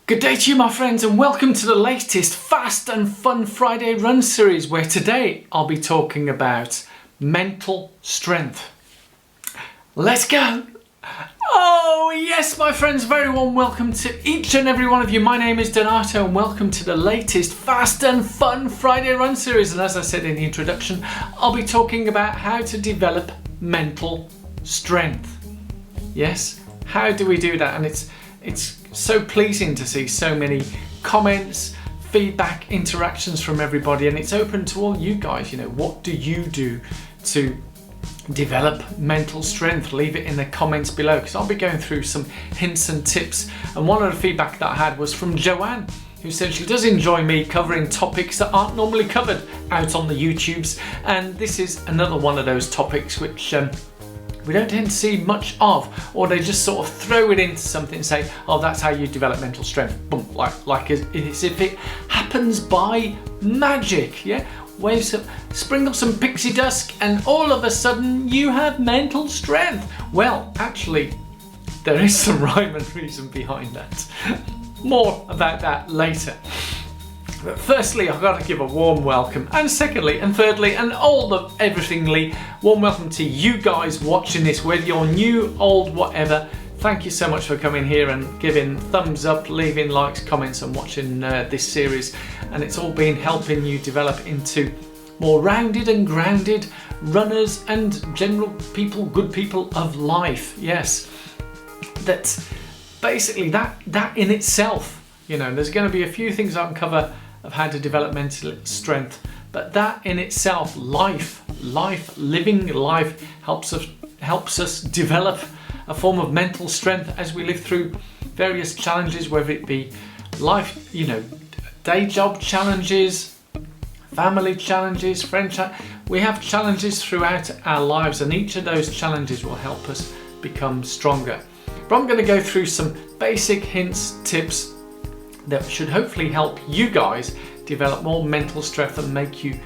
Good day to you, my friends, and welcome to the latest Fast and Fun Friday Run series, where today I'll be talking about mental strength. Let's go! Oh yes, my friends, very warm welcome to each and every one of you. My name is Donato and welcome to the latest Fast and Fun Friday Run series. And as I said in the introduction, I'll be talking about how to develop mental strength. Yes, how do we do that? And it's so pleasing to see so many comments, feedback, interactions from everybody, and it's open to all you guys. You know, what do you do to develop mental strength? Leave it in the comments below, because I'll be going through some hints and tips. And one of the feedback that I had was from Joanne, who said she does enjoy me covering topics that aren't normally covered out on the YouTubes, and this is another one of those topics which we don't tend to see much of, or they just sort of throw it into something and say, oh, that's how you develop mental strength. Boom, like as if it happens by magic. Yeah, sprinkle some pixie dust and all of a sudden you have mental strength. Well, actually, there is some rhyme and reason behind that. More about that later. But firstly, I've got to give a warm welcome, and secondly and thirdly and everythingly, warm welcome to you guys watching this, whether you're new, old, whatever. Thank you so much for coming here and giving thumbs up, leaving likes, comments and watching this series. And it's all been helping you develop into more rounded and grounded runners and general people, good people of life. Yes, that's basically that in itself. You know, there's going to be a few things I can cover of how to develop mental strength, but that in itself, living life helps us develop a form of mental strength as we live through various challenges, whether it be life, you know, day job challenges, family challenges, friend challenges. We have challenges throughout our lives, and each of those challenges will help us become stronger. But I'm going to go through some basic hints, tips that should hopefully help you guys develop more mental strength and make you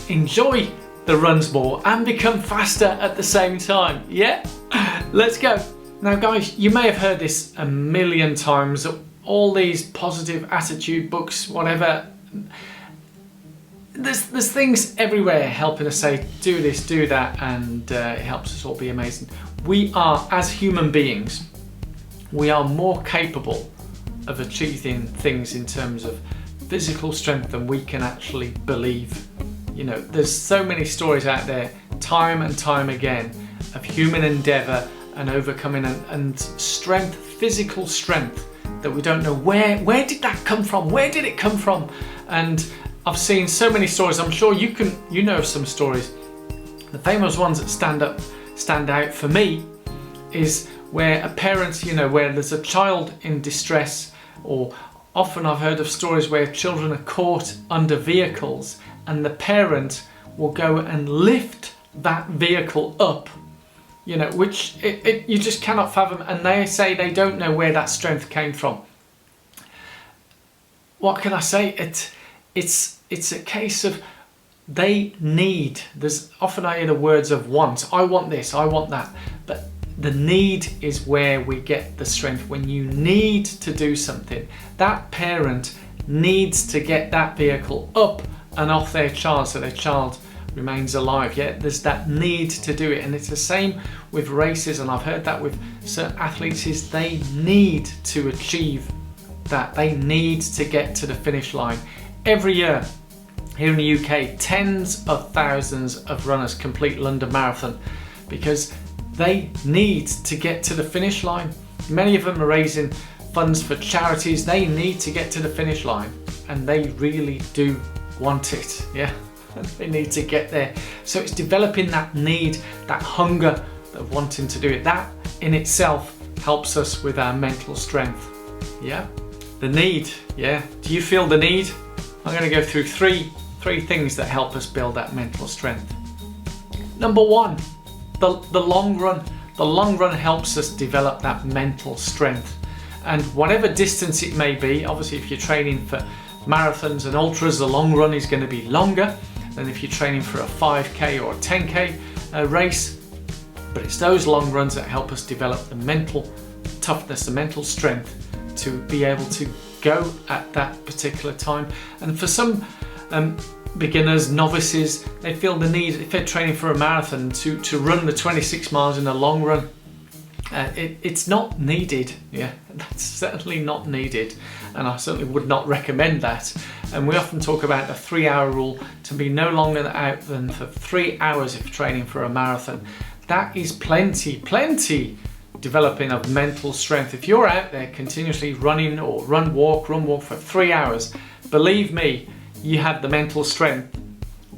enjoy the runs more and become faster at the same time. Yeah, let's go. Now guys, you may have heard this a million times, all these positive attitude books, whatever. There's things everywhere helping us say do this, do that, and it helps us all be amazing. We are, as human beings, we are more capable of achieving things in terms of physical strength than we can actually believe. You know, there's so many stories out there, time and time again, of human endeavour and overcoming and strength, physical strength, that we don't know where did that come from? Where did it come from? And I've seen so many stories. I'm sure you know some stories. The famous ones that stand out for me is where a parent, you know, where there's a child in distress, or often I've heard of stories where children are caught under vehicles and the parent will go and lift that vehicle up, you know, which you just cannot fathom, and they say they don't know where that strength came from. What can I say? It's a case of there's often I hear the words of want. I want this, I want that, but the need is where we get the strength. When you need to do something, that parent needs to get that vehicle up and off their child so their child remains alive. Yeah, there's that need to do it. And it's the same with races, and I've heard that with certain athletes, is they need to achieve that. They need to get to the finish line. Every year here in the UK, tens of thousands of runners complete London Marathon because they need to get to the finish line. Many of them are raising funds for charities. They need to get to the finish line, and they really do want it. Yeah, they need to get there. So it's developing that need, that hunger of wanting to do it. That in itself helps us with our mental strength. Yeah, the need. Yeah, do you feel the need? I'm going to go through three things that help us build that mental strength. Number one, the long run. The long run helps us develop that mental strength, and whatever distance it may be. Obviously, if you're training for marathons and ultras, the long run is going to be longer than if you're training for a 5k or a 10k race. But it's those long runs that help us develop the mental toughness, the mental strength to be able to go at that particular time. And for some beginners, novices, they feel the need, if they're training for a marathon, to run the 26 miles in a long run. It's not needed. Yeah, that's certainly not needed, and I certainly would not recommend that. And we often talk about the 3-hour rule, to be no longer out than for 3 hours if training for a marathon. That is plenty developing of mental strength. If you're out there continuously running or run walk for 3 hours, believe me, you have the mental strength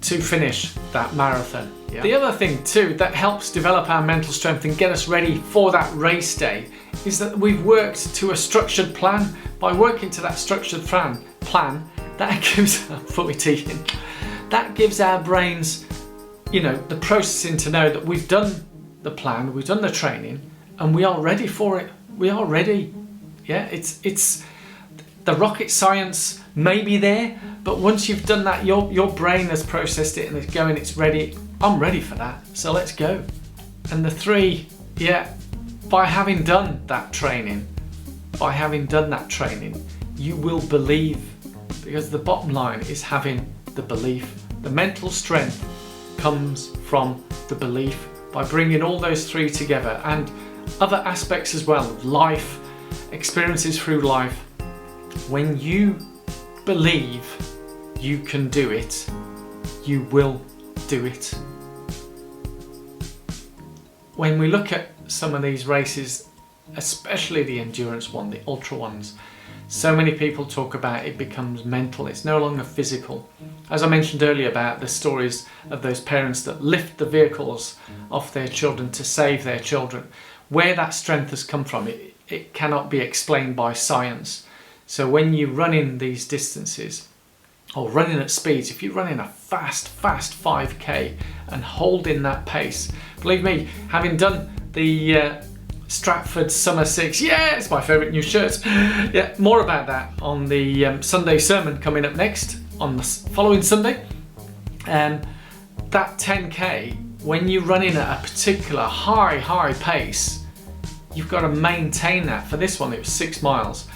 to finish that marathon. Yeah. The other thing too that helps develop our mental strength and get us ready for that race day is that we've worked to a structured plan. By working to that structured plan, that gives that gives our brains, you know, the processing to know that we've done the plan, we've done the training, and we are ready for it. We are ready. Yeah, it's the rocket science may be there, but once you've done that, your brain has processed it and it's going, it's ready. I'm ready for that, so let's go. And the 3, yeah, by having done that training, you will believe, because the bottom line is having the belief. The mental strength comes from the belief. By bringing all those 3 together, and other aspects as well, life, experiences through life, when you believe you can do it, you will do it. When we look at some of these races, especially the endurance one, the ultra ones, so many people talk about it becomes mental, it's no longer physical. As I mentioned earlier about the stories of those parents that lift the vehicles off their children to save their children, where that strength has come from, it cannot be explained by science. So when you run in these distances, or running at speeds, if you're running a fast 5k and holding that pace, believe me, having done the Stratford Summer 6, yeah, it's my favourite new shirt. Yeah, more about that on the Sunday sermon coming up next on the following Sunday. That 10k, when you're running at a particular high pace, you've got to maintain that. For this one, it was 6 miles.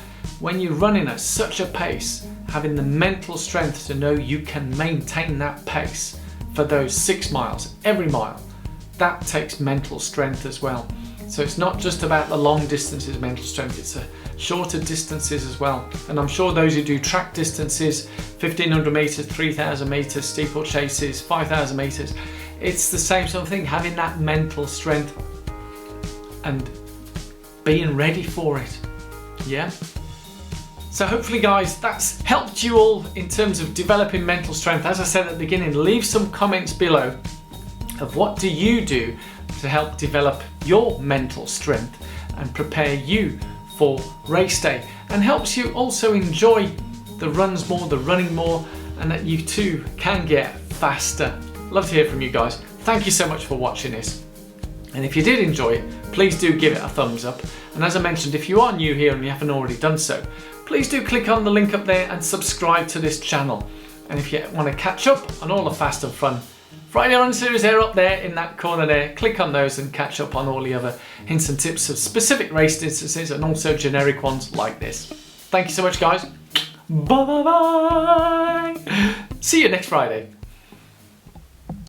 When you're running at such a pace, having the mental strength to know you can maintain that pace for those 6 miles, every mile, that takes mental strength as well. So it's not just about the long distances mental strength, it's shorter distances as well. And I'm sure those who do track distances, 1500 metres, 3000 metres, steeplechases, 5000 metres, it's the same sort of thing, having that mental strength and being ready for it. Yeah. So hopefully guys, that's helped you all in terms of developing mental strength. As I said at the beginning, leave some comments below of what do you do to help develop your mental strength and prepare you for race day, and helps you also enjoy the runs more, the running more, and that you too can get faster. Love to hear from you guys. Thank you so much for watching this. And if you did enjoy it, please do give it a thumbs up. And as I mentioned, if you are new here and you haven't already done so, please do click on the link up there and subscribe to this channel. And if you want to catch up on all the Fast and Fun Friday Run series, they're up there in that corner there. Click on those and catch up on all the other hints and tips of specific race distances and also generic ones like this. Thank you so much guys. Bye bye bye. See you next Friday.